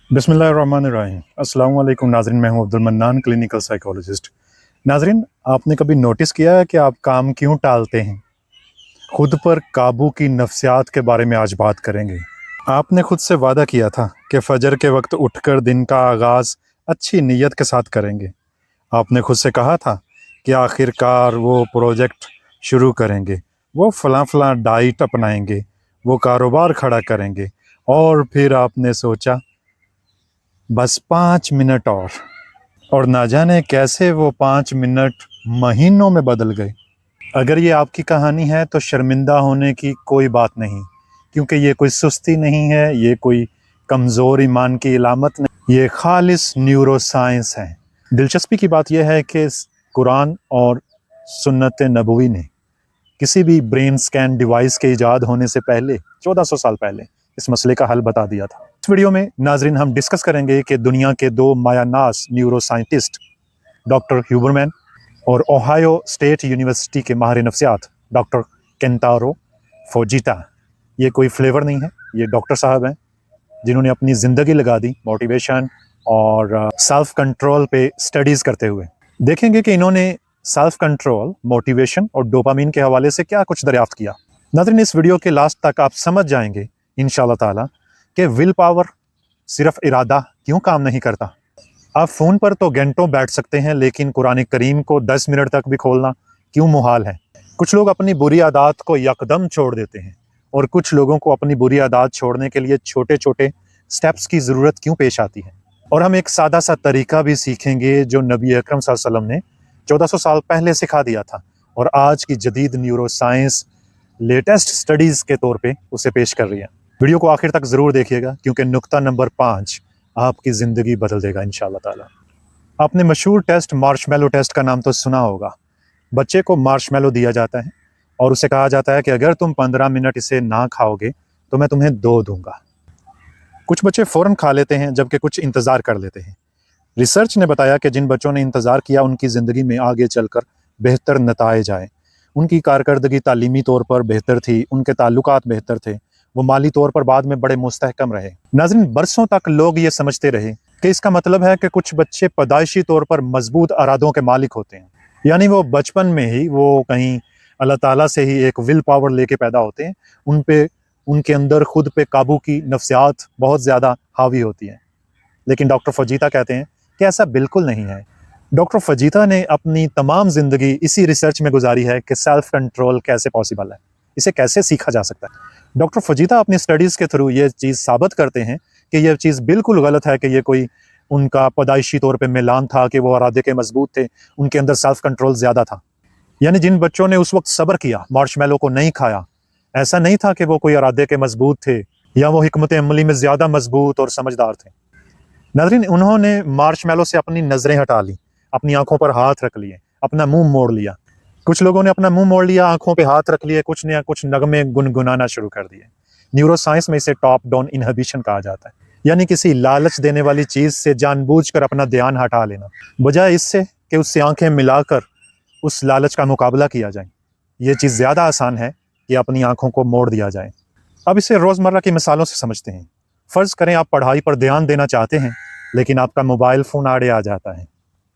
बिस्मिल्लाहिर्रहमानिर्रहीम। अस्सलाम वालेकुम नाज़रीन, मैं हूं अब्दुल मन्नान, क्लिनिकल साइकोलॉजिस्ट। नाज़रीन, आपने कभी नोटिस किया है कि आप काम क्यों टालते हैं? खुद पर काबू की नफ्सियात के बारे में आज बात करेंगे। आपने खुद से वादा किया था कि फजर के वक्त उठकर दिन का आगाज़ अच्छी नीयत के साथ करेंगे। आपने खुद से कहा था कि आखिरकार वो प्रोजेक्ट शुरू करेंगे, वो फ़लाँ डाइट अपनाएंगे, वो कारोबार खड़ा करेंगे, और फिर आपने सोचा बस 5 मिनट और ना जाने कैसे वो 5 मिनट महीनों में बदल गए। अगर ये आपकी कहानी है तो शर्मिंदा होने की कोई बात नहीं, क्योंकि ये कोई सुस्ती नहीं है, ये कोई कमज़ोर ईमान की इलामत नहीं, ये खालिस न्यूरो साइंस है। दिलचस्पी की बात यह है कि कुरान और सुन्नत नबवी ने किसी भी ब्रेन स्कैन डिवाइस के इजाद होने से पहले 1400 साल पहले इस मसले का हल बता दिया था। इस वीडियो में नाजरीन हम डिस्कस करेंगे कि दुनिया के दो मायानास न्यूरो साइंटिस्ट डॉक्टर ह्यूबरमैन और ओहायो स्टेट यूनिवर्सिटी के माहिर नफ्सियात डॉक्टर केंटारो फोजिटा, ये कोई फ्लेवर नहीं है, ये डॉक्टर साहब हैं जिन्होंने अपनी ज़िंदगी लगा दी मोटिवेशन और सेल्फ कंट्रोल पे स्टडीज़ करते हुए। देखेंगे कि इन्होंने सेल्फ कंट्रोल, मोटिवेशन और डोपामीन के हवाले से क्या कुछ दरियाफ्त किया। नाज़रीन, इस वीडियो के लास्ट तक आप समझ जाएंगे इंशाअल्लाह ताला कि विल पावर, सिर्फ इरादा, क्यों काम नहीं करता। आप फ़ोन पर तो घंटों बैठ सकते हैं, लेकिन कुरान करीम को 10 मिनट तक भी खोलना क्यों मुहाल है। कुछ लोग अपनी बुरी आदत को यकदम छोड़ देते हैं, और कुछ लोगों को अपनी बुरी आदत छोड़ने के लिए छोटे छोटे स्टेप्स की ज़रूरत क्यों पेश आती है। और हम एक सादा सा तरीका भी सीखेंगे जो नबी अकरम सल्लल्लाहु अलैहि वसल्लम ने 1400 साल पहले सिखा दिया था, और आज की जदीद न्यूरो साइंस लेटेस्ट स्टडीज़ के तौर पे उसे पेश कर रही है। वीडियो को आखिर तक ज़रूर देखिएगा, क्योंकि नुक्ता नंबर 5 आपकी ज़िंदगी बदल देगा इंशाअल्लाह ताला। आपने मशहूर टेस्ट मार्शमैलो टेस्ट का नाम तो सुना होगा। बच्चे को मार्शमैलो दिया जाता है और उसे कहा जाता है कि अगर तुम 15 मिनट इसे ना खाओगे तो मैं तुम्हें 2 दूंगा। कुछ बच्चे फ़ौरन खा लेते हैं, जबकि कुछ इंतज़ार कर लेते हैं। रिसर्च ने बताया कि जिन बच्चों ने इंतज़ार किया उनकी ज़िंदगी में आगे चलकर बेहतर नताइज आए। उनकी कारकर्दगी तालीमी तौर पर बेहतर थी, उनके ताल्लुकात बेहतर थे, वो माली तौर पर बाद में बड़े मुस्तहकम रहे। नाज़रीन, बरसों तक लोग ये समझते रहे कि इसका मतलब है कि कुछ बच्चे पैदाइशी तौर पर मजबूत इरादों के मालिक होते हैं, यानी वो बचपन में ही वो कहीं अल्लाह ताला से ही एक विल पावर लेके पैदा होते हैं, उन पे उनके अंदर खुद पे काबू की नफ्सियात बहुत ज़्यादा हावी होती हैं। लेकिन डॉक्टर फजीता कहते हैं कि ऐसा बिल्कुल नहीं है। डॉक्टर फजीता ने अपनी तमाम ज़िंदगी इसी रिसर्च में गुजारी है कि सेल्फ कंट्रोल कैसे पॉसिबल है, इसे कैसे सीखा जा सकता है। डॉक्टर फजीता अपनी स्टडीज़ के थ्रू ये चीज़ साबित करते हैं कि यह चीज़ बिल्कुल गलत है कि ये कोई उनका पैदाइशी तौर पे मिलान था कि वो इरादे के मजबूत थे, उनके अंदर सेल्फ कंट्रोल ज़्यादा था। यानी जिन बच्चों ने उस वक्त सब्र किया, मार्शमैलो को नहीं खाया, ऐसा नहीं था कि वो कोई इरादे के मजबूत थे या वो हिकमत अमली में ज़्यादा मजबूत और समझदार थे। नाज़रीन, उन्होंने मार्शमैलो से अपनी नज़रें हटा ली, अपनी आंखों पर हाथ रख लिए, अपना मुंह मोड़ लिया। कुछ लोगों ने अपना मुंह मोड़ लिया, आंखों पे हाथ रख लिए, कुछ ने कुछ नगमे गुनगुनाना शुरू कर दिए। न्यूरो साइंस में इसे टॉप डाउन इनहिबिशन कहा जाता है, यानी किसी लालच देने वाली चीज़ से जानबूझकर अपना ध्यान हटा लेना, बजाय इससे कि उससे आंखें मिलाकर उस लालच का मुकाबला किया जाए। ये चीज़ ज़्यादा आसान है कि अपनी आंखों को मोड़ दिया जाए। अब इसे रोज़मर्रा की मिसालों से समझते हैं। फ़र्ज़ करें आप पढ़ाई पर ध्यान देना चाहते हैं, लेकिन आपका मोबाइल फ़ोन आड़े आ जाता है।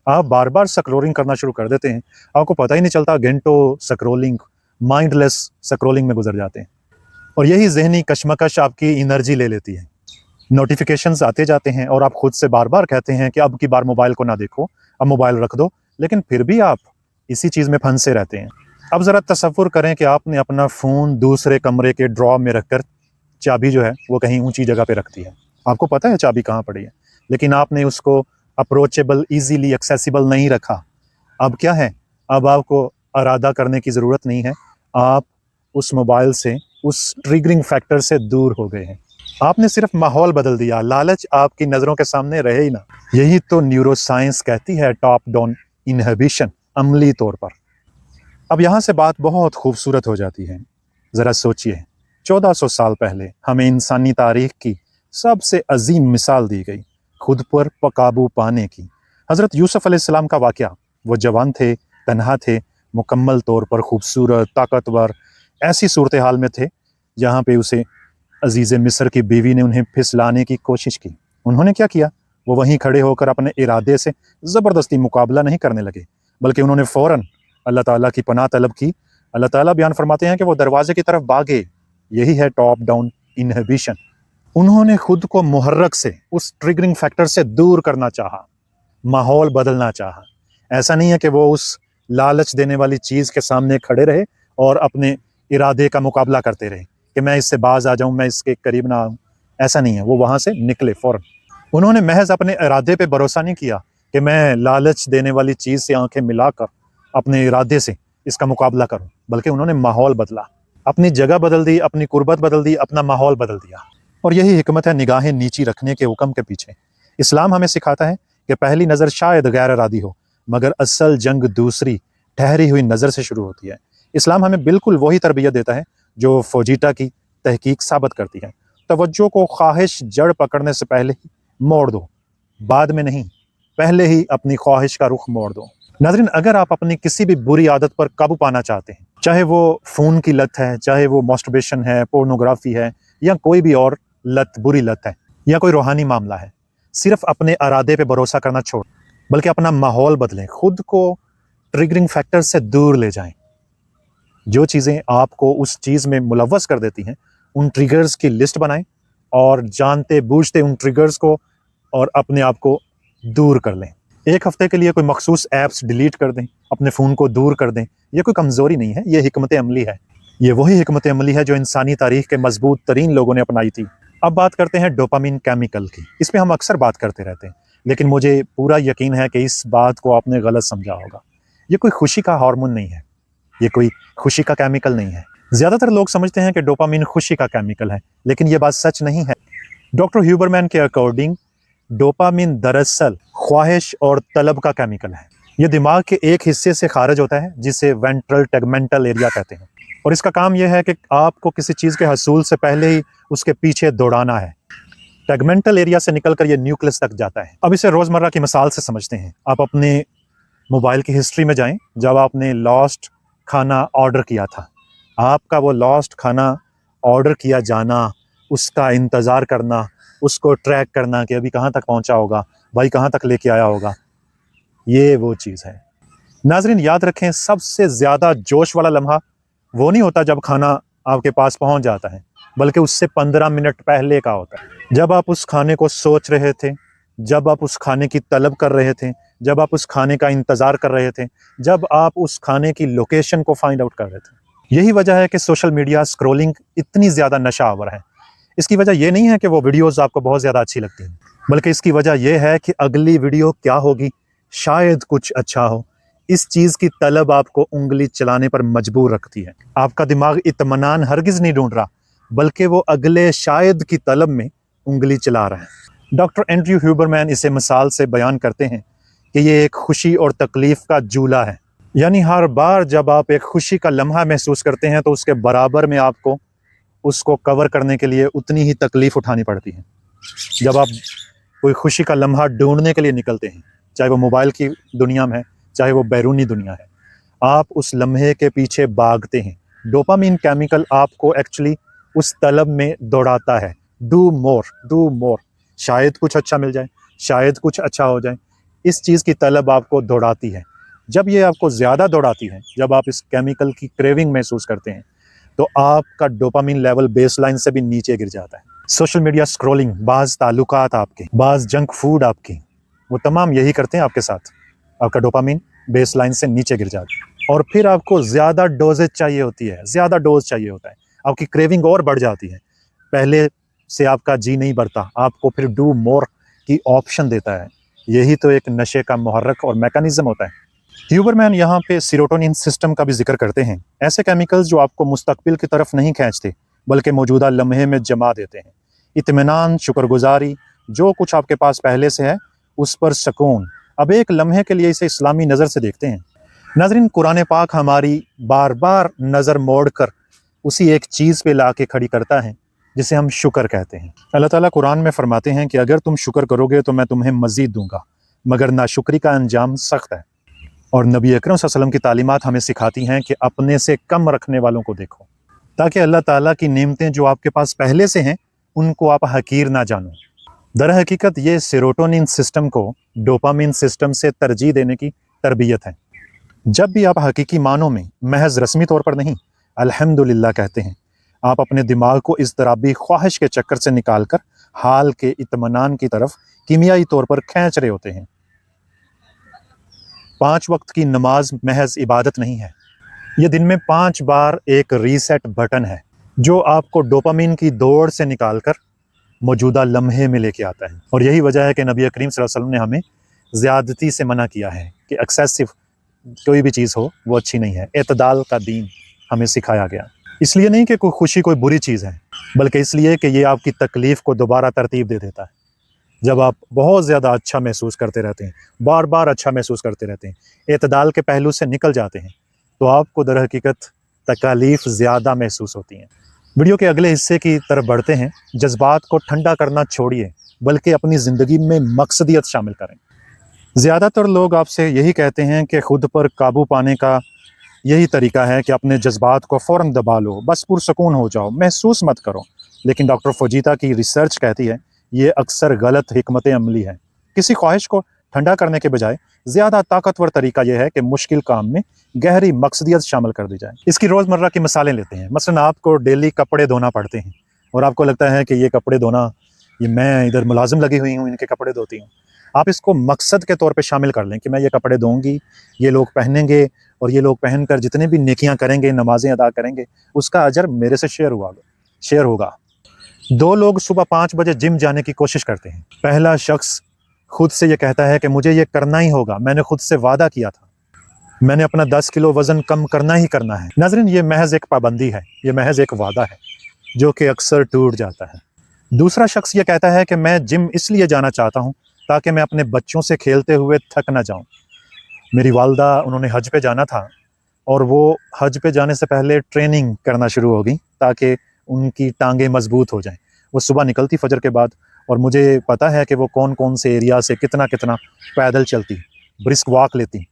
आप बार बार स्क्रॉलिंग करना शुरू कर देते हैं, आपको पता ही नहीं चलता, घंटों स्क्रॉलिंग, माइंडलेस स्क्रॉलिंग में गुजर जाते हैं, और यही ज़हनी कशमकश आपकी एनर्जी ले लेती है। नोटिफिकेशंस आते जाते हैं और आप खुद से बार बार कहते हैं कि अब की बार मोबाइल को ना देखो, अब मोबाइल रख दो, लेकिन फिर भी आप इसी चीज़ में फंसे रहते हैं। अब ज़रा तसव्वुर करें कि आपने अपना फ़ोन दूसरे कमरे के ड्रॉर में रखकर चाबी जो है वो कहीं ऊंची जगह पे रख दी है। आपको पता है चाबी कहाँ पड़ी है, लेकिन आपने उसको अप्रोचेबल, इजीली एक्सेसिबल नहीं रखा। अब क्या है, अब आपको इरादा करने की ज़रूरत नहीं है, आप उस मोबाइल से, उस ट्रिगरिंग फैक्टर से दूर हो गए हैं। आपने सिर्फ माहौल बदल दिया, लालच आपकी नज़रों के सामने रहे ही ना। यही तो न्यूरो साइंस कहती है टॉप डाउन इनहिबिशन, अमली तौर पर। अब यहाँ से बात बहुत खूबसूरत हो जाती है। ज़रा सोचिए, 1400 साल पहले हमें इंसानी तारीख की सबसे अजीम मिसाल दी गई खुद पर काबू पाने की। हज़रत यूसुफ़ अलैहिस्सलाम का वाक़या, वो जवान थे, तन्हा थे, मुकम्मल तौर पर खूबसूरत, ताकतवर, ऐसी सूरत हाल में थे जहाँ पे उसे अजीज़ मिस्र की बीवी ने उन्हें फिसलाने की कोशिश की। उन्होंने क्या किया, वो वहीं खड़े होकर अपने इरादे से ज़बरदस्ती मुकाबला नहीं करने लगे, बल्कि उन्होंने फ़ौरन अल्लाह ताला की पनाह तलब की। अल्लाह ताला बयान फरमाते हैं कि वो दरवाजे की तरफ भागे। यही है टॉप डाउन इनहिबिशन। उन्होंने खुद को मुहर्रक से, उस ट्रिगरिंग फैक्टर से दूर करना चाहा, माहौल बदलना चाहा। ऐसा नहीं है कि वो उस लालच देने वाली चीज़ के सामने खड़े रहे और अपने इरादे का मुकाबला करते रहे कि मैं इससे बाज आ जाऊं, मैं इसके करीब ना आऊं। ऐसा नहीं है, वो वहाँ से निकले फ़ौरन। उन्होंने महज अपने इरादे पे भरोसा नहीं किया कि मैं लालच देने वाली चीज़ से आंखें मिलाकर अपने इरादे से इसका मुकाबला करूं, बल्कि उन्होंने माहौल बदला, अपनी जगह बदल दी, अपनी कुर्बत बदल दी, अपना माहौल बदल दिया। और यही हिकमत है निगाहें नीची रखने के हुक्म के पीछे। इस्लाम हमें सिखाता है कि पहली नज़र शायद गैर इरादी हो, मगर असल जंग दूसरी ठहरी हुई नज़र से शुरू होती है। इस्लाम हमें बिल्कुल वही तरबियत देता है जो फोजिटा की तहकीक साबित करती है। तवज्जो को ख्वाहिश जड़ पकड़ने से पहले ही मोड़ दो, बाद में नहीं, पहले ही अपनी ख्वाहिश का रुख मोड़ दो। नाज़रीन, अगर आप अपनी किसी भी बुरी आदत पर काबू पाना चाहते हैं, चाहे वो फ़ोन की लत है, चाहे वो मास्टरबेशन है, पोर्नोग्राफी है, या कोई भी और लत, बुरी लत है, या कोई रूहानी मामला है, सिर्फ अपने इरादे पे भरोसा करना छोड़, बल्कि अपना माहौल बदलें, खुद को ट्रिगरिंग फैक्टर से दूर ले जाएं। जो चीज़ें आपको उस चीज़ में मुलव्वस कर देती हैं, उन ट्रिगर्स की लिस्ट बनाएं और जानते बूझते उन ट्रिगर्स को और अपने आप को दूर कर लें। एक हफ्ते के लिए कोई मखसूस ऐप्स डिलीट कर दें, अपने फ़ोन को दूर कर दें। ये कोई कमज़ोरी नहीं है, ये हिकमत अमली है। ये वही हिकमत अमली है जो इंसानी तारीख़ के मजबूत तरीन लोगों ने अपनाई थी। अब बात करते हैं डोपामिन केमिकल की। इस पर हम अक्सर बात करते रहते हैं, लेकिन मुझे पूरा यकीन है कि इस बात को आपने गलत समझा होगा। ये कोई खुशी का हार्मोन नहीं है, ये कोई खुशी का केमिकल नहीं है। ज़्यादातर लोग समझते हैं कि डोपामिन खुशी का केमिकल है, लेकिन ये बात सच नहीं है। डॉक्टर ह्यूबरमैन के अकॉर्डिंग डोपामिन दरअसल ख्वाहिश और तलब का केमिकल है। ये दिमाग के एक हिस्से से खारिज होता है जिसे वेंट्रल टेगमेंटल एरिया कहते हैं, और इसका काम यह है कि आपको किसी चीज़ के हसूल से पहले ही उसके पीछे दौड़ाना है। टेगमेंटल एरिया से निकलकर ये न्यूक्लियस तक जाता है। अब इसे रोज़मर्रा की मिसाल से समझते हैं। आप अपने मोबाइल की हिस्ट्री में जाएं, जब आपने लास्ट खाना ऑर्डर किया था, आपका वो लास्ट खाना ऑर्डर किया जाना, उसका इंतज़ार करना, उसको ट्रैक करना कि अभी कहाँ तक पहुँचा होगा, भाई कहाँ तक लेके आया होगा, ये वो चीज़ है। नाज़रीन, याद रखें, सबसे ज़्यादा जोश वाला लम्हा वो नहीं होता जब खाना आपके पास पहुँच जाता है, बल्कि उससे 15 मिनट पहले का होता है। जब आप उस खाने को सोच रहे थे, जब आप उस खाने की तलब कर रहे थे, जब आप उस खाने का इंतज़ार कर रहे थे, जब आप उस खाने की लोकेशन को फाइंड आउट कर रहे थे। यही वजह है कि सोशल मीडिया स्क्रॉलिंग इतनी ज़्यादा नशा आवर है। इसकी वजह यह नहीं है कि वो वीडियोस आपको बहुत ज़्यादा अच्छी लगती हैं, बल्कि इसकी वजह यह है कि अगली वीडियो क्या होगी, शायद कुछ अच्छा हो। इस चीज़ की तलब आपको उंगली चलाने पर मजबूर रखती है। आपका दिमाग इत्मीनान हरगिज़ नहीं ढूंढ रहा, बल्कि वो अगले शायद की तलब में उंगली चला रहा है। डॉक्टर एंड्रयू ह्यूबरमैन इसे मिसाल से बयान करते हैं कि ये एक खुशी और तकलीफ़ का जूला है। यानी हर बार जब आप एक खुशी का लम्हा महसूस करते हैं, तो उसके बराबर में आपको उसको कवर करने के लिए उतनी ही तकलीफ़ उठानी पड़ती है। जब आप कोई खुशी का लम्हा ढूंढने के लिए निकलते हैं, चाहे वो मोबाइल की दुनिया में है, चाहे वो बैरूनी दुनिया है, आप उस लम्हे के पीछे भागते हैं। डोपामिन केमिकल आपको एक्चुअली उस तलब में दौड़ाता है। डू मोर, डू मोर, शायद कुछ अच्छा मिल जाए, शायद कुछ अच्छा हो जाए। इस चीज़ की तलब आपको दौड़ाती है। जब ये आपको ज़्यादा दौड़ाती है, जब आप इस केमिकल की क्रेविंग महसूस करते हैं, तो आपका डोपामिन लेवल बेसलाइन से भी नीचे गिर जाता है। सोशल मीडिया स्क्रॉलिंग, बाज़ ताल्लुकात आपके, बाज़ जंक फूड आपकी, वो तमाम यही करते हैं आपके साथ। आपका डोपामिन बेसलाइन से नीचे गिर जाता है, और फिर आपको ज़्यादा डोजेज चाहिए होती है, ज़्यादा डोज चाहिए होता है। आपकी क्रेविंग और बढ़ जाती है। पहले से आपका जी नहीं भरता, आपको फिर डू मोर की ऑप्शन देता है। यही तो एक नशे का मुहर्रक और मैकेनिज़्म होता है। ह्यूबरमैन यहाँ पे सीरोटोनिन सिस्टम का भी जिक्र करते हैं। ऐसे केमिकल्स जो आपको मुस्तकबिल की तरफ नहीं खींचते, बल्कि मौजूदा लम्हे में जमा देते हैं। इत्मीनान, शुक्रगुजारी, जो कुछ आपके पास पहले से है उस पर सुकून। अब एक लम्हे के लिए इसे इस्लामी नज़र से देखते हैं। नाज़रीन, कुरान पाक हमारी बार बार नज़र मोड़ कर उसी एक चीज़ पे ला के खड़ी करता है जिसे हम शुक्र कहते हैं। अल्लाह ताला कुरान में फरमाते हैं कि अगर तुम शुक्र करोगे तो मैं तुम्हें मज़ीद दूंगा, मगर नाशुक्री का अंजाम सख्त है। और नबी अकरम सल्लल्लाहु अलैहि वसल्लम की तालीमात हमें सिखाती हैं कि अपने से कम रखने वालों को देखो, ताकि अल्लाह ताला की नेमतें जो आपके पास पहले से हैं उनको आप हकीर ना जानो। در हकीकत ये सेरोटोनिन सिस्टम को डोपामिन सिस्टम से तरजीह देने की तरबियत है। जब भी आप हकीकी मानों में महज रस्मी तौर पर नहीं अल्हम्दुलिल्लाह कहते हैं, आप अपने दिमाग को इज़्तिराबी ख्वाहिश के चक्कर से निकालकर हाल के इत्मीनान की तरफ कीमियाई तौर पर खींच रहे होते हैं। 5 वक्त की नमाज महज इबादत नहीं है, ये दिन में 5 बार एक रीसेट बटन है जो आपको डोपामिन की दौड़ से निकालकर मौजूदा लम्हे में लेके आता है। और यही वजह है कि नबी करीम सल्लल्लाहु अलैहि वसल्लम ने हमें ज़्यादती से मना किया है कि एक्सेसिव कोई भी चीज़ हो वो अच्छी नहीं है। एतदाल का दीन हमें सिखाया गया, इसलिए नहीं कि कोई खुशी कोई बुरी चीज़ है, बल्कि इसलिए कि ये आपकी तकलीफ़ को दोबारा तरतीब दे देता है। जब आप बहुत ज़्यादा अच्छा महसूस करते रहते हैं, बार बार अच्छा महसूस करते रहते हैं, एतदाल के पहलू से निकल जाते हैं, तो आपको दर हकीकत तकालीफ ज़्यादा महसूस होती हैं। वीडियो के अगले हिस्से की तरफ बढ़ते हैं। जज्बात को ठंडा करना छोड़िए, बल्कि अपनी ज़िंदगी में मकसदियत शामिल करें। ज़्यादातर लोग आपसे यही कहते हैं कि ख़ुद पर काबू पाने का यही तरीका है कि अपने जज्बात को फ़ौरन दबा लो, बस पुरसकून हो जाओ, महसूस मत करो। लेकिन डॉक्टर फजीता की रिसर्च कहती है ये अक्सर गलत हिकमत अमली है। किसी ख्वाहिश को ठंडा करने के बजाय ज़्यादा ताकतवर तरीका यह है कि मुश्किल काम में गहरी मकसदियत शामिल कर दी जाए। इसकी रोज़मर्रा की मिसालें लेते हैं। मसलन आपको डेली कपड़े धोना पड़ते हैं और आपको लगता है कि ये कपड़े धोना, ये मैं इधर मुलाजिम लगी हुई हूँ, इनके कपड़े धोती हूँ। आप इसको मकसद के तौर पे शामिल कर लें कि मैं ये कपड़े धोऊंगी, ये लोग पहनेंगे और ये लोग पहनकर जितने भी नेकियां करेंगे, नमाजें अदा करेंगे, उसका अजर मेरे से शेयर होगा। 2 लोग सुबह 5 बजे जिम जाने की कोशिश करते हैं। पहला शख्स खुद से ये कहता है कि मुझे ये करना ही होगा, मैंने खुद से वादा किया था, मैंने अपना 10 किलो वज़न कम करना ही करना है। नाज़रीन, ये महज एक पाबंदी है, ये महज एक वादा है जो कि अक्सर टूट जाता है। दूसरा शख्स ये कहता है कि मैं जिम इसलिए जाना चाहता हूँ ताकि मैं अपने बच्चों से खेलते हुए थक ना जाऊँ। मेरी वालदा, उन्होंने हज पे जाना था और वो हज पे जाने से पहले ट्रेनिंग करना शुरू हो गई ताकि उनकी टांगें मजबूत हो जाएं। वो सुबह निकलती फजर के बाद और मुझे पता है कि वो कौन कौन से एरिया से कितना कितना पैदल चलती, ब्रिस्क वॉक लेती,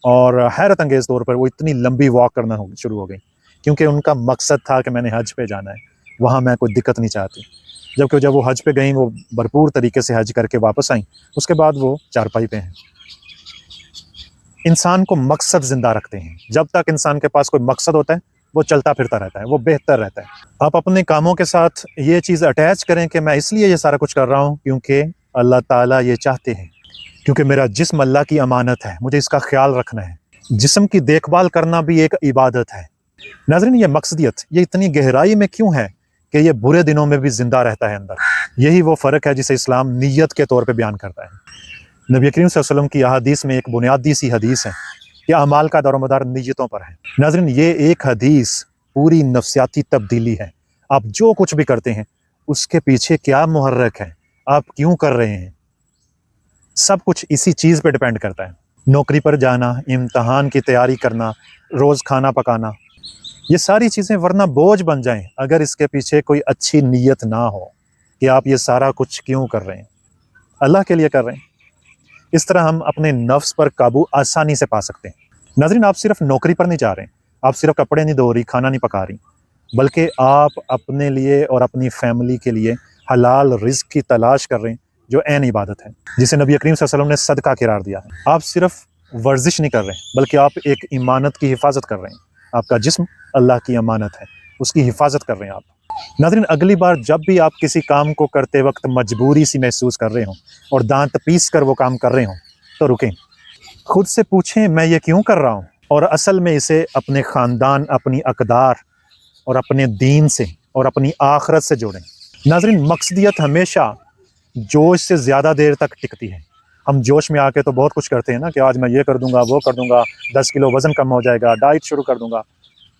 और हैरत अंगेज़ तौर पर वो इतनी लंबी वॉक करना शुरू हो गई क्योंकि उनका मकसद था कि मैंने हज पे जाना है, वहाँ मैं कोई दिक्कत नहीं चाहती। जबकि जब वो हज पे गई, वो भरपूर तरीके से हज करके वापस आई, उसके बाद वो चारपाई पे हैं। इंसान को मकसद ज़िंदा रखते हैं। जब तक इंसान के पास कोई मकसद होता है वो चलता फिरता रहता है, वो बेहतर रहता है। आप अपने कामों के साथ ये चीज़ अटैच करें कि मैं इसलिए ये सारा कुछ कर रहा हूँ क्योंकि अल्लाह ताला ये चाहते हैं, क्योंकि मेरा जिस्म अल्लाह की अमानत है, मुझे इसका ख्याल रखना है। जिस्म की देखभाल करना भी एक इबादत है। नाज़रीन, ये मकसदियत ये इतनी गहराई में क्यों है कि ये बुरे दिनों में भी ज़िंदा रहता है अंदर। यही वो फ़र्क है जिसे इस्लाम नीयत के तौर पे बयान करता है। नबी करीम सल्लल्लाहु अलैहि वसल्लम की अहादीस में एक बुनियादी सी हदीस है कि अमाल का दारोमदार नीयतों पर है। नाज़रीन, ये एक हदीस पूरी नफ्सियाती तब्दीली है। आप जो कुछ भी करते हैं उसके पीछे क्या मुहर्रक है, आप क्यों कर रहे हैं, सब कुछ इसी चीज़ पे डिपेंड करता है। नौकरी पर जाना, इम्तहान की तैयारी करना, रोज़ खाना पकाना, ये सारी चीज़ें वरना बोझ बन जाएं अगर इसके पीछे कोई अच्छी नीयत ना हो कि आप ये सारा कुछ क्यों कर रहे हैं, अल्लाह के लिए कर रहे हैं। इस तरह हम अपने नफ्स पर काबू आसानी से पा सकते हैं। नाज़रीन, आप सिर्फ नौकरी पर नहीं जा रहे हैं, आप सिर्फ कपड़े नहीं धो रही, खाना नहीं पका रही, बल्कि आप अपने लिए और अपनी फैमिली के लिए हलाल रिज़्क की तलाश कर रहे हैं, जो ऐन इबादत है, जिसे नबी करीम सल्लल्लाहु अलैहि वसल्लम ने सदका करार दिया है। आप सिर्फ वर्जिश नहीं कर रहे हैं, बल्कि आप एक इमानत की हिफाजत कर रहे हैं। आपका जिस्म अल्लाह की अमानत है, उसकी हिफाजत कर रहे हैं आप। नाज़रीन, अगली बार जब भी आप किसी काम को करते वक्त मजबूरी सी महसूस कर रहे हों और दांत पीस कर वो काम कर रहे हों, तो रुकें, खुद से पूछें मैं ये क्यों कर रहा हूँ, और असल में इसे अपने ख़ानदान, अपनी अक़दार और अपने दीन से और अपनी आखरत से जोड़ें। नाज़रीन, मकसदियत हमेशा जोश से ज़्यादा देर तक टिकती है। हम जोश में आके तो बहुत कुछ करते हैं ना कि आज मैं ये कर दूंगा, वो कर दूंगा, 10 किलो वज़न कम हो जाएगा, डाइट शुरू कर दूंगा।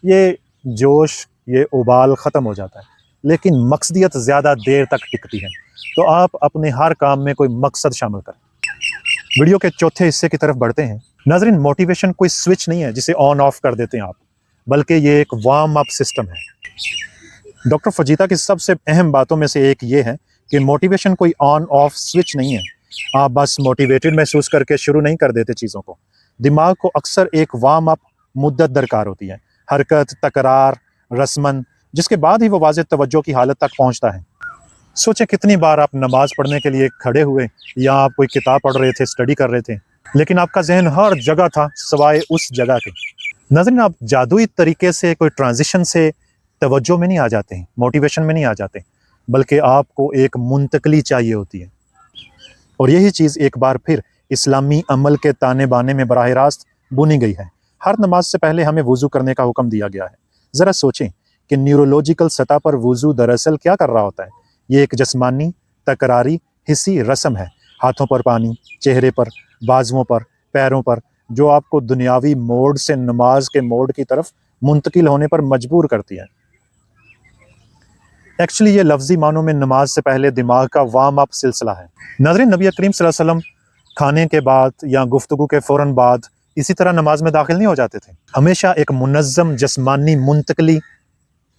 ये जोश, ये उबाल ख़त्म हो जाता है, लेकिन मकसदियत ज़्यादा देर तक टिकती है। तो आप अपने हर काम में कोई मकसद शामिल करें। वीडियो के चौथे हिस्से की तरफ बढ़ते हैं। नाज़रीन, मोटिवेशन कोई स्विच नहीं है जिसे ऑन ऑफ कर देते हैं आप, बल्कि ये एक वार्म अप सिस्टम है। डॉक्टर फजीता की सबसे अहम बातों में से एक ये है कि मोटिवेशन कोई ऑन ऑफ स्विच नहीं है। आप बस मोटिवेटेड महसूस करके शुरू नहीं कर देते चीज़ों को। दिमाग को अक्सर एक वार्म अप मुद्दत दरकार होती है, हरकत, तकरार, रस्मन, जिसके बाद ही वो वाज़ेह तवज्जो की हालत तक पहुंचता है। सोचें कितनी बार आप नमाज पढ़ने के लिए खड़े हुए या आप कोई किताब पढ़ रहे थे, स्टडी कर रहे थे, लेकिन आपका जहन हर जगह था सिवाय उस जगह के। नाज़रीन, आप जादुई तरीके से कोई ट्रांजिशन से तवज्जो में नहीं आ जाते हैं, मोटिवेशन में नहीं आ जाते, बल्कि आपको एक मुंतकली चाहिए होती है। और यही चीज़ एक बार फिर इस्लामी अमल के ताने बाने में बराह रास्त बुनी गई है। हर नमाज से पहले हमें वुज़ू करने का हुक्म दिया गया है। ज़रा सोचें कि न्यूरोलॉजिकल सतह पर वुज़ू दरअसल क्या कर रहा होता है। ये एक जिस्मानी, तकरारी, हिस्सी रस्म है। हाथों पर पानी, चेहरे पर, बाजुओं पर, पैरों पर, जो आपको दुनियावी मोड से नमाज के मोड की तरफ मुंतकिल होने पर मजबूर करती है। एक्चुअली ये लफ्ज़ी मानों में नमाज से पहले दिमाग का वार्म अप सिलसिला है। नाज़रीन, नबी करीम सल्लल्लाहु अलैहि वसल्लम खाने के बाद या गुफ्तगू के फ़ौरन बाद इसी तरह नमाज में दाखिल नहीं हो जाते थे। हमेशा एक मुनज़्ज़म जिस्मानी मुंतकली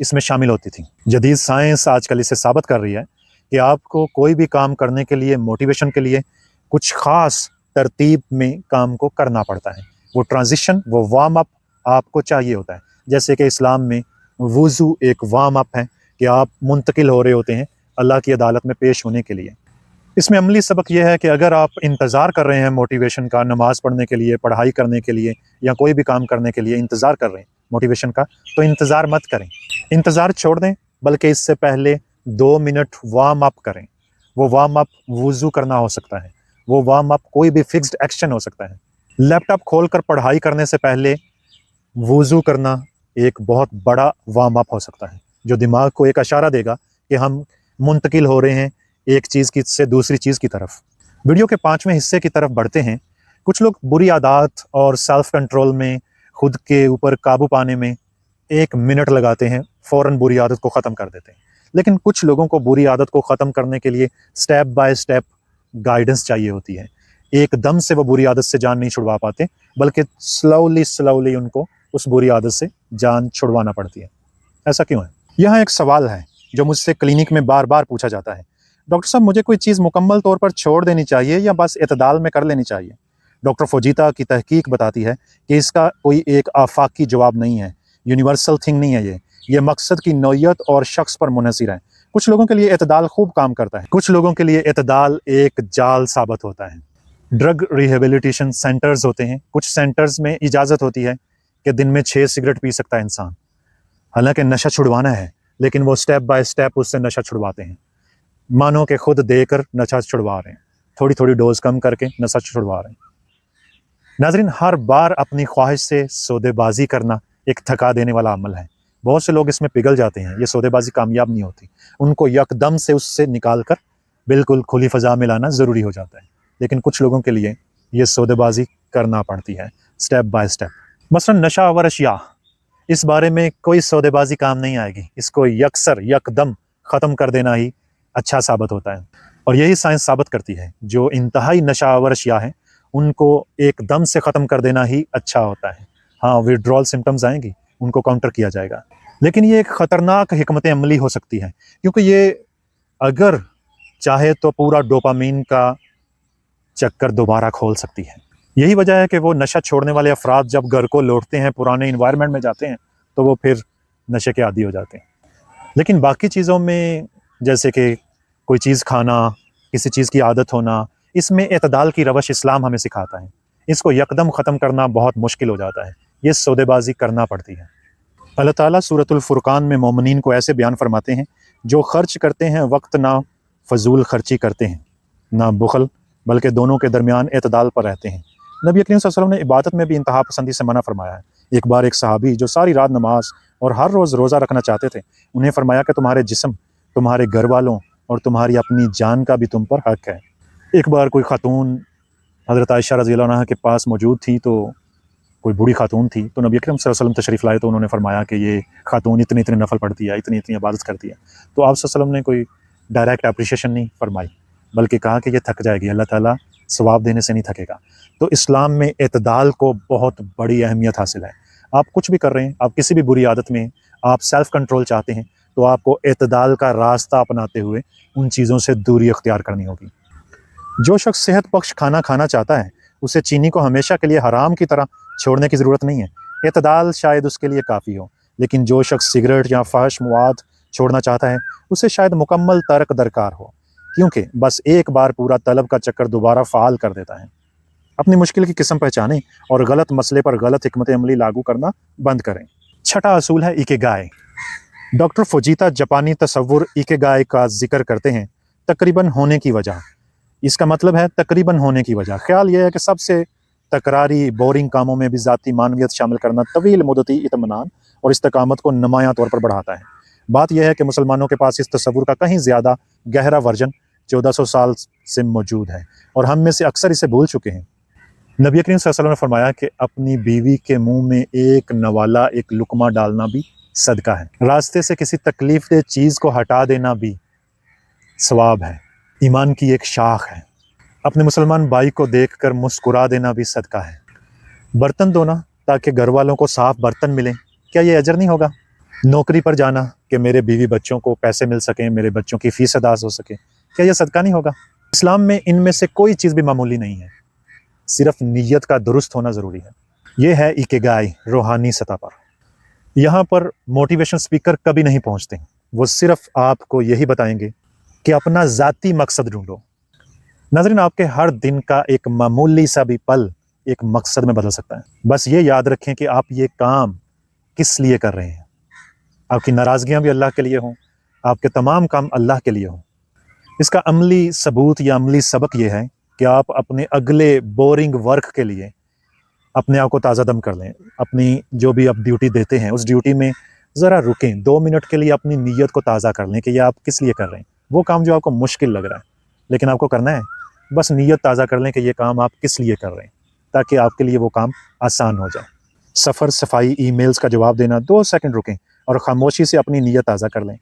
इसमें शामिल होती थी। जदीद साइंस आजकल इसे साबित कर रही है कि आपको कोई भी काम करने के लिए, मोटिवेशन के लिए कुछ ख़ास तरतीब में काम को करना पड़ता है। वो ट्रांजिशन, वो वार्म अप आपको चाहिए होता है। जैसे कि इस्लाम में वुज़ू एक वार्म अप है कि आप मुंतकिल हो रहे होते हैं अल्लाह की अदालत में पेश होने के लिए। इसमें अमली सबक यह है कि अगर आप इंतज़ार कर रहे हैं मोटिवेशन का, नमाज़ पढ़ने के लिए, पढ़ाई करने के लिए या कोई भी काम करने के लिए इंतज़ार कर रहे हैं मोटिवेशन का, तो इंतज़ार मत करें, इंतज़ार छोड़ दें, बल्कि इससे पहले 2 मिनट वार्म अप करें। वो वार्म अप वुज़ू करना हो सकता है, वो वार्म अप कोई भी फिक्स्ड एक्शन हो सकता है। लैपटॉप खोलकर पढ़ाई करने से पहले वुज़ू करना एक बहुत बड़ा वार्म अप हो सकता है, जो दिमाग को एक इशारा देगा कि हम मुंतकिल हो रहे हैं एक चीज़ की से दूसरी चीज़ की तरफ। वीडियो के 5वें हिस्से की तरफ बढ़ते हैं। कुछ लोग बुरी आदत और सेल्फ कंट्रोल में, खुद के ऊपर काबू पाने में 1 मिनट लगाते हैं, फ़ौरन बुरी आदत को ख़त्म कर देते हैं। लेकिन कुछ लोगों को बुरी आदत को ख़त्म करने के लिए स्टेप बाय स्टेप गाइडेंस चाहिए होती है। एकदम से वो बुरी आदत से जान नहीं छुड़वा पाते, बल्कि स्लोली उनको उस बुरी आदत से जान छुड़वाना पड़ती है। ऐसा क्यों है? यहाँ एक सवाल है जो मुझसे क्लिनिक में बार बार पूछा जाता है, डॉक्टर साहब मुझे कोई चीज़ मुकम्मल तौर पर छोड़ देनी चाहिए या बस इतदाल में कर लेनी चाहिए? डॉक्टर फौजीता की तहकीक बताती है कि इसका कोई एक आफाकी जवाब नहीं है, यूनिवर्सल थिंग नहीं है। ये मकसद की नौयत और शख्स पर मुनहसिर है। कुछ लोगों के लिए इतदाल खूब काम करता है, कुछ लोगों के लिए इतदाल एक जाल साबित होता है। ड्रग रिहेबिलिटेशन सेंटर्स होते हैं, कुछ सेंटर्स में इजाज़त होती है कि दिन में 6 सिगरेट पी सकता है इंसान। हालांकि नशा छुड़वाना है, लेकिन वो स्टेप बाय स्टेप उससे नशा छुड़वाते हैं। मानो कि खुद देकर नशा छुड़वा रहे हैं, थोड़ी थोड़ी डोज कम करके नशा छुड़वा रहे हैं। नाज़रीन, हर बार अपनी ख्वाहिश से सौदेबाजी करना एक थका देने वाला अमल है। बहुत से लोग इसमें पिघल जाते हैं, ये सौदेबाजी कामयाब नहीं होती। उनको यकदम से उससे निकाल कर बिल्कुल खुली फ़ज़ा में लाना ज़रूरी हो जाता है। लेकिन कुछ लोगों के लिए ये सौदेबाजी करना पड़ती है स्टेप बाय स्टेप। मसलन नशा आवर अशिया, इस बारे में कोई सौदेबाजी काम नहीं आएगी, इसको यकसर यकदम ख़त्म कर देना ही अच्छा साबित होता है। और यही साइंस साबित करती है, जो इंतहाई नशा आवर अशिया है उनको एकदम से ख़त्म कर देना ही अच्छा होता है। हाँ, विड्रॉल सिम्टम्स आएंगी, उनको काउंटर किया जाएगा, लेकिन ये एक ख़तरनाक हिकमत अमली हो सकती है, क्योंकि ये अगर चाहे तो पूरा डोपामीन का चक्कर दोबारा खोल सकती है। यही वजह है कि वो नशा छोड़ने वाले अफराद जब घर को लौटते हैं, पुराने इन्वायरमेंट में जाते हैं, तो वो फिर नशे के आदी हो जाते हैं। लेकिन बाकी चीज़ों में, जैसे कि कोई चीज़ खाना, किसी चीज़ की आदत होना, इसमें एतदाल की रवश इस्लाम हमें सिखाता है। इसको यकदम ख़त्म करना बहुत मुश्किल हो जाता है, ये सौदेबाजी करना पड़ती है। अल्लाह ताला सूरतुल फुरकान में मोमिनीन को ऐसे बयान फरमाते हैं, जो खर्च करते हैं वक्त ना फजूल खर्ची करते हैं, ना बुखल, बल्कि दोनों के दरमियान एतदाल पर रहते हैं। नबी करीम सल्लल्लाहु अलैहि वसल्लम ने इबादत में भी इंतहा पसंदी से मना फरमाया है। एक बार एक सहाबी जो सारी रात नमाज और हर रोज़ रोज़ा रखना चाहते थे, उन्हें फरमाया कि तुम्हारे जिस्म, तुम्हारे घर वालों और तुम्हारी अपनी जान का भी तुम पर हक है। एक बार कोई खातून हज़रत आयशा रज़ियल्लाहु अन्हा के पास मौजूद थी, तो कोई बूढ़ी खातून थी, तो नबी अकरम सल्लल्लाहु अलैहि वसल्लम तशरीफ़ लाए, तो उन्होंने फरमाया कि ये खातून इतनी इतनी नफल पढ़ती है, इतनी इतनी इबादत करती है। तो आप सल्लल्लाहु अलैहि वसल्लम ने कोई डायरेक्ट अप्रिशिएशन नहीं फरमाई, बल्कि कहा कि ये थक जाएगी, अल्लाह ताला सवाब देने से नहीं थकेगा। तो इस्लाम में एतदाल को बहुत बड़ी अहमियत हासिल है। आप कुछ भी कर रहे हैं, आप किसी भी बुरी आदत में, आप सेल्फ़ कंट्रोल चाहते हैं, तो आपको एतदाल का रास्ता अपनाते हुए उन चीज़ों से दूरी अख्तियार करनी होगी। जो शख्स सेहत बख्श खाना खाना चाहता है, उसे चीनी को हमेशा के लिए हराम की तरह छोड़ने की ज़रूरत नहीं है। एतदाल शायद उसके लिए काफ़ी हो, लेकिन जो शख्स सिगरेट या फ़ाहिश मवाद छोड़ना चाहता है उसे शायद मुकम्मल तर्क दरकार हो, क्योंकि बस एक बार पूरा तलब का चक्कर दोबारा फ़ाल कर देता है। अपनी मुश्किल की किस्म पहचानें और गलत मसले पर गलत हिकमत अमली लागू करना बंद करें। छठा असूल है इकिगाई। डॉक्टर फुजीता जापानी तसव्वुर इकिगाई का जिक्र करते हैं, तकरीबन होने की वजह। इसका मतलब है तकरीबन होने की वजह। ख्याल यह है कि सबसे तकरारी बोरिंग कामों में भी ज़ाती मानवियत शामिल करना तवील मुद्दती इत्मीनान और इस्तकामत को नुमायां तौर पर बढ़ाता है। बात यह है कि मुसलमानों के पास इस तसव्वुर का कहीं ज़्यादा गहरा वर्जन 1400 साल से मौजूद है और हम में से अक्सर इसे भूल चुके हैं। नबी करीम सल्लल्लाहु अलैहि वसल्लम ने फरमाया कि अपनी बीवी के मुंह में एक नवाला, एक लुकमा डालना भी सदका है। रास्ते से किसी तकलीफदेह चीज़ को हटा देना भी सवाब है, ईमान की एक शाख है। अपने मुसलमान भाई को देखकर मुस्कुरा देना भी सदका है। बर्तन धोना ताकि घर वालों को साफ बर्तन मिलें, क्या ये अजर नहीं होगा? नौकरी पर जाना कि मेरे बीवी बच्चों को पैसे मिल सकें, मेरे बच्चों की फ़ीस अदा हो सके, क्या यह सदका नहीं होगा? इस्लाम में इनमें से कोई चीज़ भी मामूली नहीं है, सिर्फ नीयत का दुरुस्त होना ज़रूरी है। यह है इकिगाई रूहानी सतह पर। यहाँ पर मोटिवेशन स्पीकर कभी नहीं पहुँचते, वो सिर्फ आपको यही बताएंगे कि अपना ज़ाती मकसद ढूंढो। नाज़रीन, आपके हर दिन का एक मामूली सा भी पल एक मकसद में बदल सकता है। बस ये याद रखें कि आप ये काम किस लिए कर रहे हैं। आपकी नाराज़गियाँ भी अल्लाह के लिए हों, आपके तमाम काम अल्लाह के लिए हों। इसका अमली सबूत या अमली सबक ये है कि आप अपने अगले बोरिंग वर्क के लिए अपने आप को ताज़ा दम कर लें। अपनी जो भी आप ड्यूटी देते हैं उस ड्यूटी में ज़रा रुकें, 2 मिनट के लिए अपनी नीयत को ताज़ा कर लें कि ये आप किस लिए कर रहे हैं। वो काम जो आपको मुश्किल लग रहा है लेकिन आपको करना है, बस नीयत ताज़ा कर लें कि ये काम आप किस लिए कर रहे हैं, ताकि आपके लिए वो काम आसान हो जाए। सफ़र, सफाई, ईमेल्स का जवाब देना, 2 सेकंड रुकें और खामोशी से अपनी नीयत ताज़ा कर लें।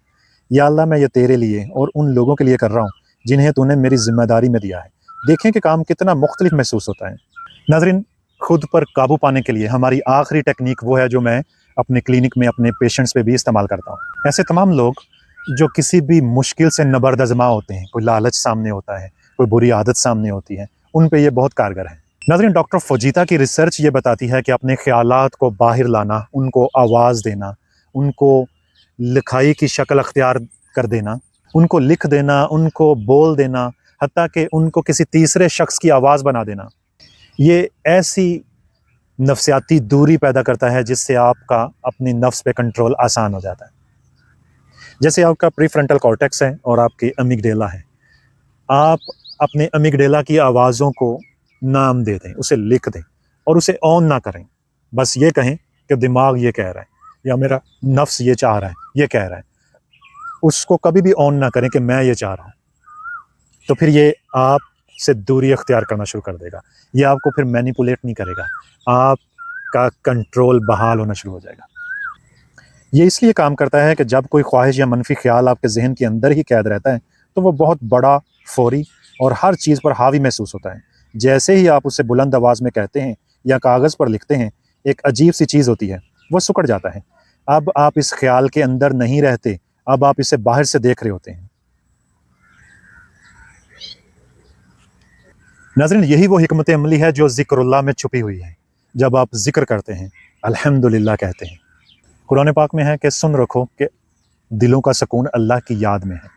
या अल्लाह, मैं ये तेरे लिए और उन लोगों के लिए कर रहा हूँ जिन्हें तूने मेरी जिम्मेदारी में दिया है। देखें कि काम कितना मुख्तलिफ महसूस होता है। नाज़रीन, खुद पर काबू पाने के लिए हमारी आखिरी टेक्निक वो है जो मैं अपने क्लिनिक में अपने पेशेंट्स पे भी इस्तेमाल करता हूँ। ऐसे तमाम लोग जो किसी भी मुश्किल से नबर्दज़मा होते हैं, कोई लालच सामने होता है, कोई बुरी आदत सामने होती है, उन पे ये बहुत कारगर है। नाज़रीन, डॉक्टर फुजीता की रिसर्च ये बताती है कि अपने ख्यालात को बाहर लाना, उनको आवाज़ देना, उनको लिखाई की शक्ल अख्तियार कर देना, उनको लिख देना, उनको बोल देना, हत्ता कि उनको किसी तीसरे शख्स की आवाज़ बना देना, ये ऐसी नफ्सियाती दूरी पैदा करता है जिससे आपका अपनी नफ्स पे कंट्रोल आसान हो जाता है। जैसे आपका प्रीफ्रंटल कॉर्टेक्स है और आपकी अमिगडेला है, आप अपने अमिगडेला की आवाज़ों को नाम दे दें, उसे लिख दें और उसे ऑन ना करें। बस ये कहें कि दिमाग ये कह रहा है या मेरा नफ्स ये चाह रहा है, ये कह रहा है। उसको कभी भी ऑन ना करें कि मैं ये चाह रहा हूँ, तो फिर ये आपसे दूरी अख्तियार करना शुरू कर देगा। ये आपको फिर मैनिपुलेट नहीं करेगा, आपका कंट्रोल बहाल होना शुरू हो जाएगा। ये इसलिए काम करता है कि जब कोई ख्वाहिश या मनफी ख्याल आपके जहन के अंदर ही कैद रहता है तो वो बहुत बड़ा, फौरी और हर चीज़ पर हावी महसूस होता है। जैसे ही आप उसे बुलंद आवाज़ में कहते हैं या कागज़ पर लिखते हैं, एक अजीब सी चीज़ होती है, वो सिकुड़ जाता है। अब आप इस ख्याल के अंदर नहीं रहते, अब आप इसे बाहर से देख रहे होते हैं। नाज़रीन, यही वो हिकमत अमली है जो ज़िक्रुल्लाह में छुपी हुई है। जब आप ज़िक्र करते हैं, अल्हम्दुलिल्लाह कहते हैं, कुरान पाक में है कि सुन रखो कि दिलों का सुकून अल्लाह की याद में है।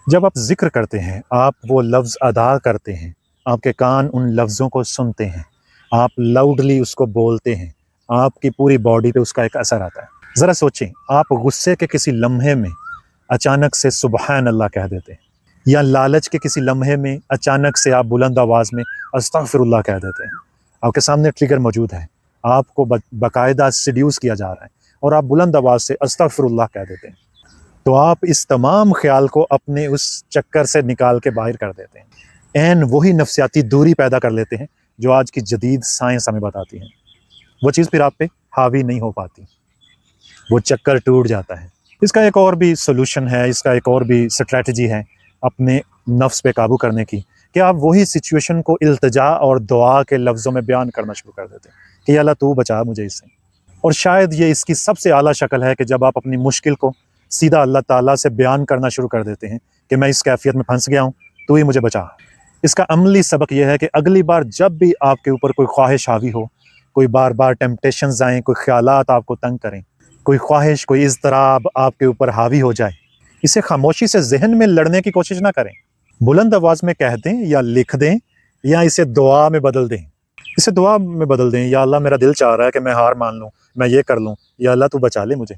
जब आप ज़िक्र करते हैं, आप वो लफ्ज़ अदा करते हैं, आपके कान उन लफ्ज़ों को सुनते हैं, आप लाउडली उसको बोलते हैं, आपकी पूरी बॉडी पे उसका एक असर आता है। ज़रा सोचें, आप गुस्से के किसी लम्हे में अचानक से सुबहान अल्लाह कह देते हैं, या लालच के किसी लम्हे में अचानक से आप बुलंद आवाज़ में अस्तगफिरुल्लाह कह देते हैं। आपके सामने ट्रिगर मौजूद है, आपको बाकायदा सेड्यूस किया जा रहा है और आप बुलंद आवाज़ से अस्तगफिरुल्लाह कह देते हैं, तो आप इस तमाम ख्याल को अपने उस चक्कर से निकाल के बाहर कर देते हैं। एन वही नफ्सियाती दूरी पैदा कर लेते हैं जो आज की जदीद साइंस हमें बताती है। वो चीज़ फिर आप पे हावी नहीं हो पाती, वो चक्कर टूट जाता है। इसका एक और भी सोल्यूशन है, इसका एक और भी स्ट्रैटेजी है अपने नफ्स पे काबू करने की, कि आप वही सिचुएशन को इल्तिजा और दुआ के लफ्ज़ों में बयान करना शुरू कर देते हैं कि अल्लाह तू बचा मुझे इससे। और शायद ये इसकी सबसे आला शक्ल है कि जब आप अपनी मुश्किल को सीधा अल्लाह ताला से बयान करना शुरू कर देते हैं कि मैं इस कैफियत में फंस गया हूँ, तू ही मुझे बचा। इसका अमली सबक यह है कि अगली बार जब भी आपके ऊपर कोई ख्वाहिश हावी हो, कोई बार बार टेम्पटेशंस आएँ, कोई ख्यालात आपको तंग करें, कोई ख्वाहिश, कोई इज़्तिराब आपके ऊपर हावी हो जाए, इसे खामोशी से जहन में लड़ने की कोशिश ना करें, बुलंद आवाज में कह दें या लिख दें या इसे दुआ में बदल दें। इसे दुआ में बदल दें, या अल्लाह मेरा दिल चाह रहा है कि मैं हार मान लूँ, मैं ये कर लूँ, या अल्लाह तू बचा ले मुझे।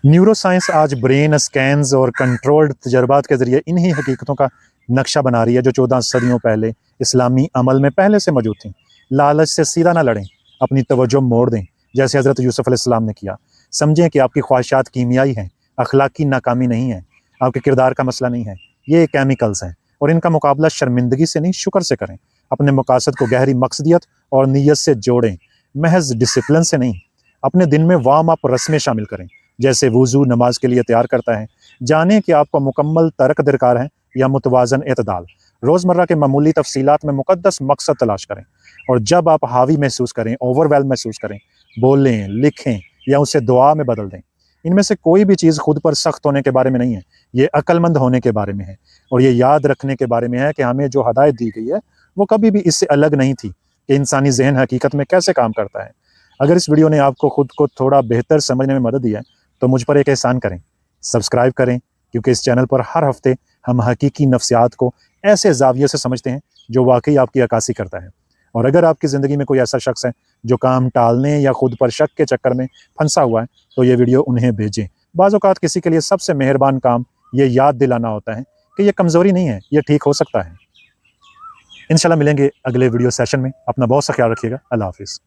न्यूरो साइंस आज ब्रेन स्कैन्स और कंट्रोल्ड तजर्बात के ज़रिए इन्हीं हकीकतों का नक्शा बना रही है जो 14 सदियों पहले इस्लामी अमल में पहले से मौजूद थी। लालच से सीधा ना लड़ें, अपनी तवज्जो मोड़ दें जैसे हज़रत यूसुफ़ अलैहिस्सलाम ने किया। समझें कि आपकी ख्वाहिशात कीमियाई हैं, अखलाकी नाकामी नहीं है, आपके किरदार का मसला नहीं है, ये केमिकल्स हैं और इनका मुकाबला शर्मिंदगी से नहीं शुक्र से करें। अपने मकासद को गहरी मकसदियत और नीयत से जोड़ें, महज डिसिप्लिन से नहीं। अपने दिन में वार्म अप रस्में शामिल करें जैसे वुज़ू नमाज के लिए तैयार करता है। जानें कि आपको मुकम्मल तर्क दरकार है या मुतवाज़न एतदाल। रोज़मर्रा के मामूली तफसीलात में मुक़द्दस मकसद तलाश करें और जब आप हावी महसूस करें, ओवरवेल्म महसूस करें, बोलें, लिखें या उसे दुआ में बदल दें। इनमें से कोई भी चीज़ खुद पर सख्त होने के बारे में नहीं है, ये अक्लमंद होने के बारे में है और ये याद रखने के बारे में है कि हमें जो हदायत दी गई है वो कभी भी इससे अलग नहीं थी कि इंसानी ज़हन हकीकत में कैसे काम करता है। अगर इस वीडियो ने आपको खुद को थोड़ा बेहतर समझने में मदद दी है तो मुझ पर एक एहसान करें, सब्सक्राइब करें, क्योंकि इस चैनल पर हर हफ्ते हम हकीकी नफ्सियात को ऐसे ज़ाविये से समझते हैं जो वाकई आपकी अक्कासी करता है। और अगर आपकी ज़िंदगी में कोई ऐसा शख्स है जो काम टालने या खुद पर शक के चक्कर में फंसा हुआ है तो ये वीडियो उन्हें भेजें। बाज़ औक़ात किसी के लिए सबसे मेहरबान काम ये याद दिलाना होता है कि ये कमज़ोरी नहीं है, ये ठीक हो सकता है। इंशाल्लाह मिलेंगे अगले वीडियो सेशन में। अपना बहुत सा ख्याल रखिएगा। अल्लाह हाफ़िज़।